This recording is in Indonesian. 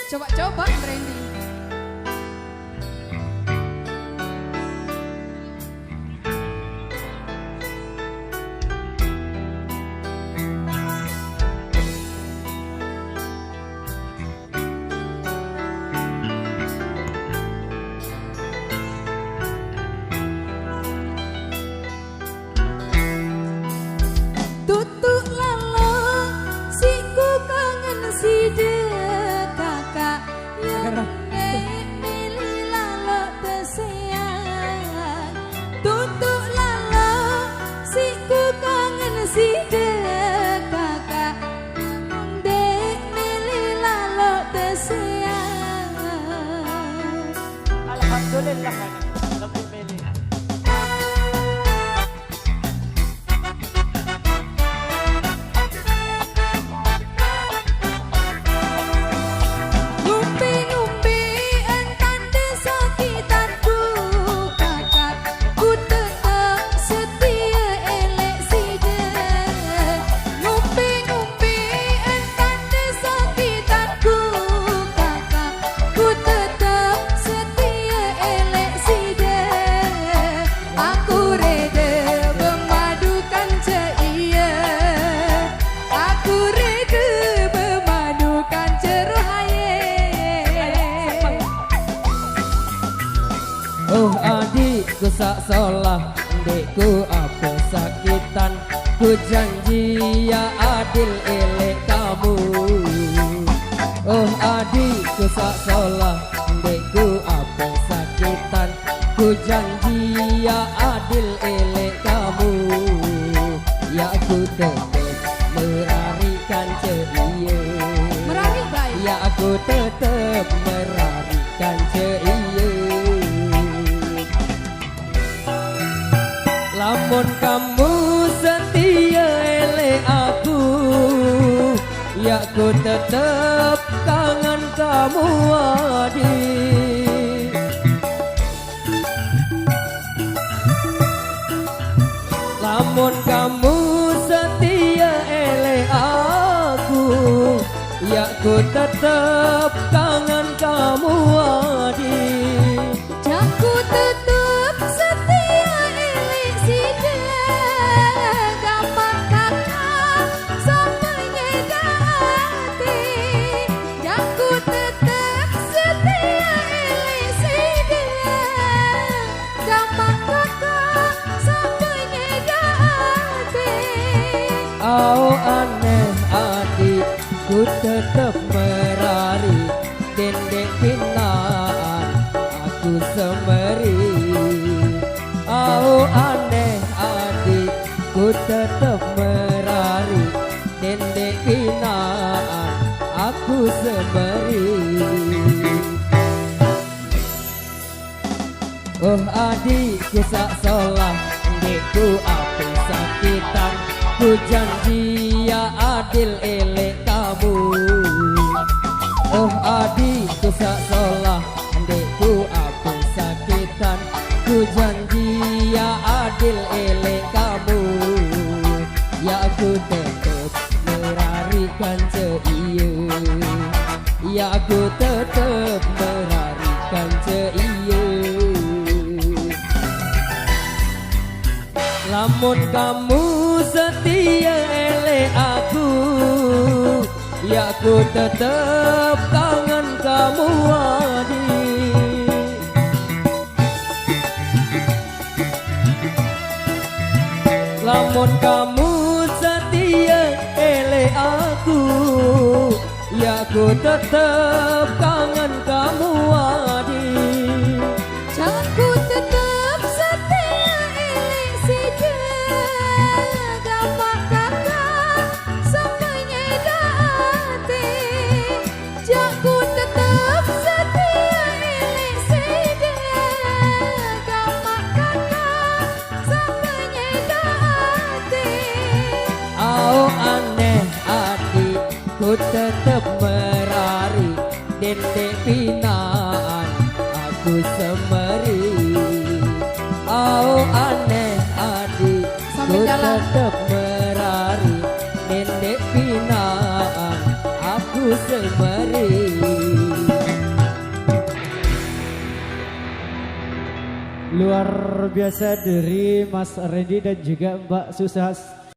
Coba-coba Randy. Tutuk lalo si ku kangen si dek kakak yang milih lalo tersayang. Tutuk lalo si ku kangen si dek kakak yang dek milih lalo tersayang. Alhamdulillah kan, lebih milih. Oh adikku sak solah, adikku apa sakitan, ku janji ya adil elek kamu. Oh adikku sak solah, adikku apa sakitan, ku janji ya adil elek kamu. Ya aku tetep merarikan ceria, Merari baik. ya aku tetep merarikan ceria. Lamun kamu setia elek aku, ya ku tetep kangen kamu adik. Lamun kamu setia elek aku, ya ku tetep kangen kamu adik. Aku tetep setia elek si dek gampang kakak sampai hati. Aku tetep setia elek si dek gampang kakak sampai hati. Oh aneh adik, ku tetep merari, dendek pinaan aku semeri. Oh aneh adik, ku tetep merari, dendek pinaan aku semeri. Oh adikku sak solah, adikku apa sakitan, ku janji ya adil elek kamu. Oh adikku sak solah, adikku apa sakitan, ku janji ya adil elek kamu. Ya aku tetep merarikan ceria, ya aku tetep merarikan ceria. Lamun kamu setia elek aku, ya ku tetep kangen kamu adik. Lamun kamu setia elek aku, ya ku tetep kangen kamu adik. Aku tetep setia elek si dek gampang kakak sampai hati. Aku tetep setia elek si dek gampang kakak sampai hati. Oh aneh adik, ku tetep merari, dendek pinaan aku semeri. Oh aneh adik, Sambil ku jalan. tetep merari, dendek pinaan aku semeri. Luar biasa dari Mas Randy dan juga Mbak Susah